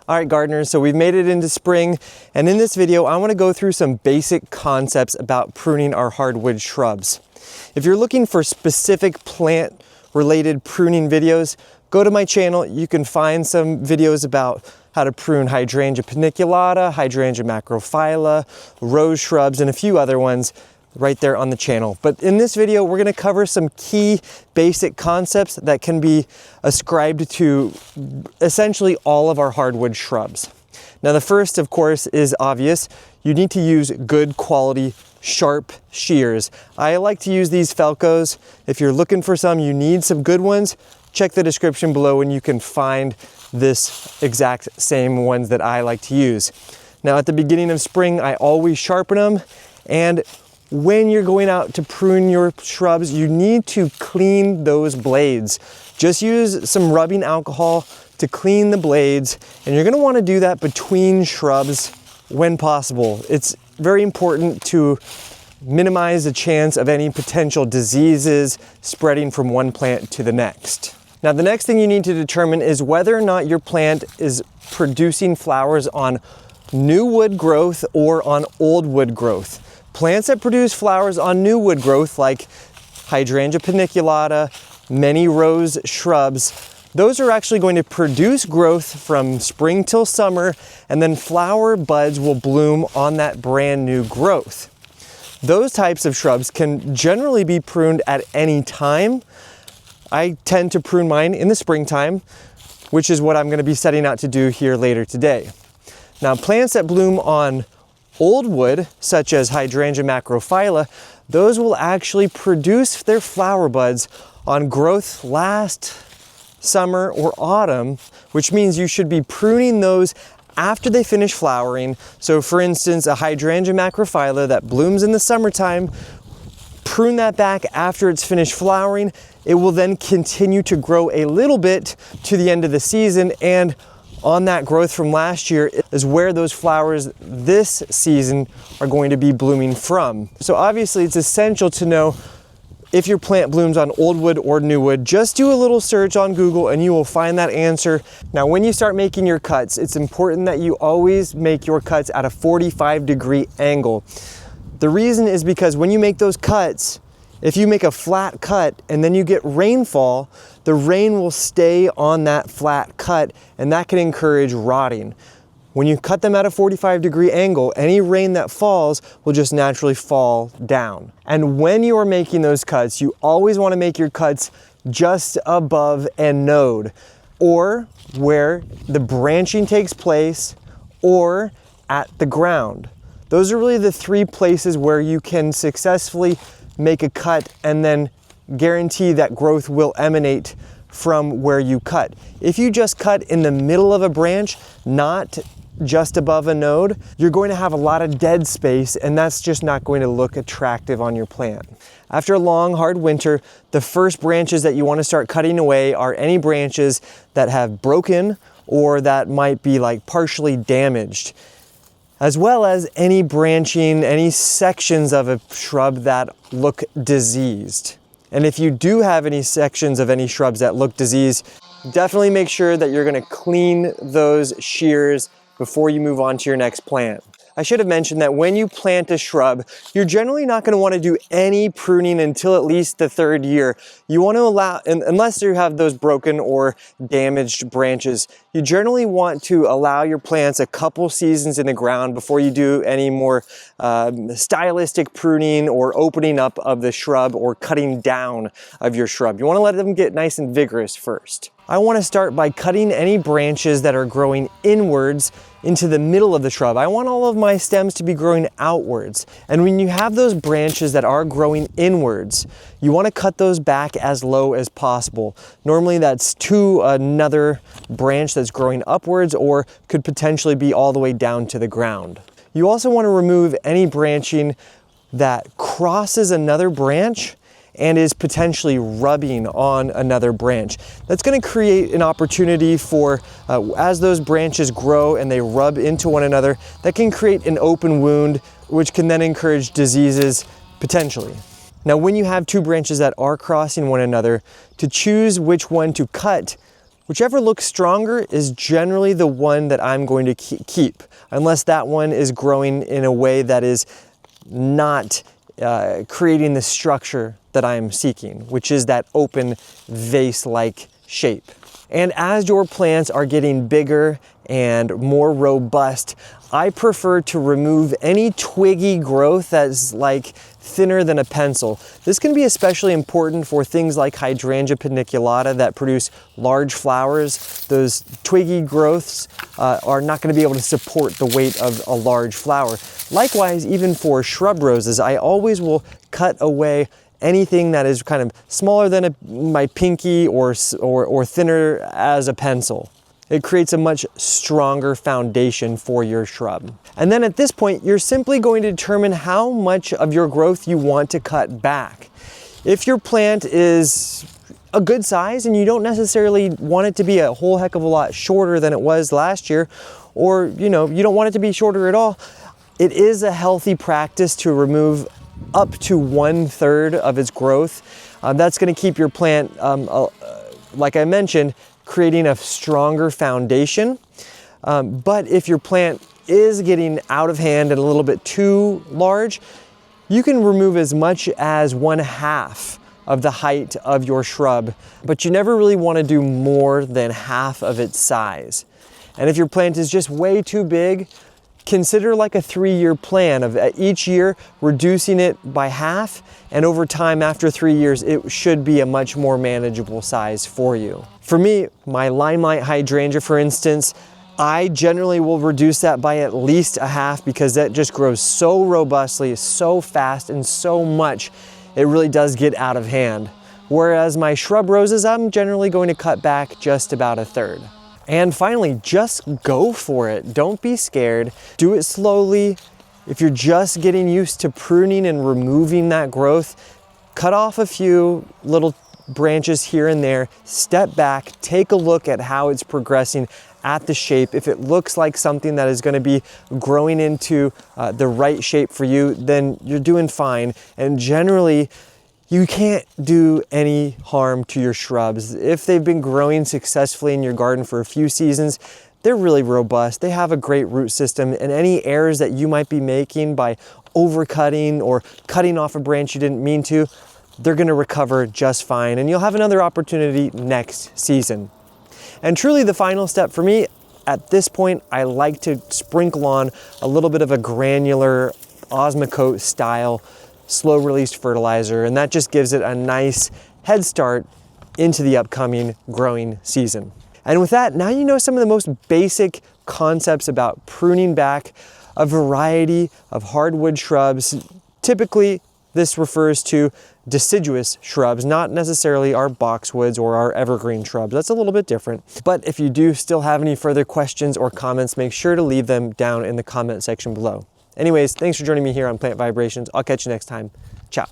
All right, gardeners, so we've made it into spring, and in this video, I want to go through some basic concepts about pruning our hardwood shrubs. If you're looking for specific plant-related pruning videos, go to my channel. You can find some videos about how to prune Hydrangea paniculata, Hydrangea macrophylla, rose shrubs, and a few other ones right there on the channel. But in this video, we're going to cover some key basic concepts that can be ascribed to essentially all of our hardwood shrubs. Now, the first, of course, is obvious. You need to use good quality, sharp shears. I like to use these Felcos. If you're looking for some, you need some good ones, check the description below and you can find this exact same ones that I like to use. Now, at the beginning of spring, I always sharpen them, and when you're going out to prune your shrubs, you need to clean those blades. Just use some rubbing alcohol to clean the blades, and you're gonna wanna do that between shrubs when possible. It's very important to minimize the chance of any potential diseases spreading from one plant to the next. Now, the next thing you need to determine is whether or not your plant is producing flowers on new wood growth or on old wood growth. Plants that produce flowers on new wood growth, like Hydrangea paniculata, many rose shrubs, those are actually going to produce growth from spring till summer, and then flower buds will bloom on that brand new growth. Those types of shrubs can generally be pruned at any time. I tend to prune mine in the springtime, which is what I'm going to be setting out to do here later today. Now, plants that bloom on old wood, such as Hydrangea macrophylla, those will actually produce their flower buds on growth last summer or autumn, which means you should be pruning those after they finish flowering. So for instance, a Hydrangea macrophylla that blooms in the summertime, prune that back after it's finished flowering. It will then continue to grow a little bit to the end of the season, and on that growth from last year is where those flowers this season are going to be blooming from. So obviously it's essential to know if your plant blooms on old wood or new wood. Just do a little search on Google and you will find that answer. Now, when you start making your cuts, it's important that you always make your cuts at a 45-degree angle. The reason is because when you make those cuts, if you make a flat cut and then you get rainfall, the rain will stay on that flat cut, and that can encourage rotting. When you cut them at a 45-degree angle, any rain that falls will just naturally fall down. And when you are making those cuts, you always want to make your cuts just above a node, or where the branching takes place, or at the ground. Those are really the three places where you can successfully make a cut and then guarantee that growth will emanate from where you cut. If you just cut in the middle of a branch, not just above a node, you're going to have a lot of dead space, and that's just not going to look attractive on your plant. After a long, hard winter, the first branches that you want to start cutting away are any branches that have broken or that might be like partially damaged, as well as any branching, any sections of a shrub that look diseased. And if you do have any sections of any shrubs that look diseased, definitely make sure that you're gonna clean those shears before you move on to your next plant. I should have mentioned that when you plant a shrub, you're generally not going to want to do any pruning until at least the third year. You want to allow, unless you have those broken or damaged branches, you generally want to allow your plants a couple seasons in the ground before you do any more stylistic pruning or opening up of the shrub or cutting down of your shrub. You want to let them get nice and vigorous first. I want to start by cutting any branches that are growing inwards into the middle of the shrub. I want all of my stems to be growing outwards. And when you have those branches that are growing inwards, you want to cut those back as low as possible. Normally that's to another branch that's growing upwards, or could potentially be all the way down to the ground. You also want to remove any branching that crosses another branch and is potentially rubbing on another branch. That's going to create an opportunity for, as those branches grow and they rub into one another, that can create an open wound, which can then encourage diseases potentially. Now, when you have two branches that are crossing one another, to choose which one to cut, Whichever looks stronger is generally the one that I'm going to keep, unless that one is growing in a way that is not creating the structure that I'm seeking, which is that open vase-like shape. And as your plants are getting bigger and more robust, I prefer to remove any twiggy growth that's like thinner than a pencil. This can be especially important for things like Hydrangea paniculata that produce large flowers. Those twiggy growths are not going to be able to support the weight of a large flower. Likewise, even for shrub roses, I always will cut away anything that is kind of smaller than my pinky or thinner as a pencil. It creates a much stronger foundation for your shrub. And then at this point, you're simply going to determine how much of your growth you want to cut back. If your plant is a good size and you don't necessarily want it to be a whole heck of a lot shorter than it was last year, or you don't want it to be shorter at all, it is a healthy practice to remove up to 1/3 of its growth. That's going to keep your plant, like I mentioned, creating a stronger foundation. But if your plant is getting out of hand and a little bit too large, you can remove as much as 1/2 of the height of your shrub, but you never really want to do more than half of its size. And if your plant is just way too big, consider like a 3-year plan of each year reducing it by half, and over time after 3 years it should be a much more manageable size for you. For me, my limelight hydrangea, for instance, I generally will reduce that by at least a half because that just grows so robustly, so fast, and so much, it really does get out of hand. Whereas my shrub roses, I'm generally going to cut back just about 1/3. And finally, just go for it. Don't be scared. Do it slowly. If you're just getting used to pruning and removing that growth, cut off a few little branches here and there, step back, take a look at how it's progressing at the shape. If it looks like something that is going to be growing into the right shape for you, then you're doing fine. And generally, you can't do any harm to your shrubs. If they've been growing successfully in your garden for a few seasons, they're really robust. They have a great root system, and any errors that you might be making by overcutting or cutting off a branch you didn't mean to, they're gonna recover just fine, and you'll have another opportunity next season. And truly the final step for me, at this point, I like to sprinkle on a little bit of a granular Osmocote style slow released fertilizer, and that just gives it a nice head start into the upcoming growing season. And with that, now you know some of the most basic concepts about pruning back a variety of hardwood shrubs. Typically, this refers to deciduous shrubs, not necessarily our boxwoods or our evergreen shrubs. That's a little bit different. But if you do still have any further questions or comments, make sure to leave them down in the comment section below. Anyways, thanks for joining me here on Plant Vibrations. I'll catch you next time. Ciao.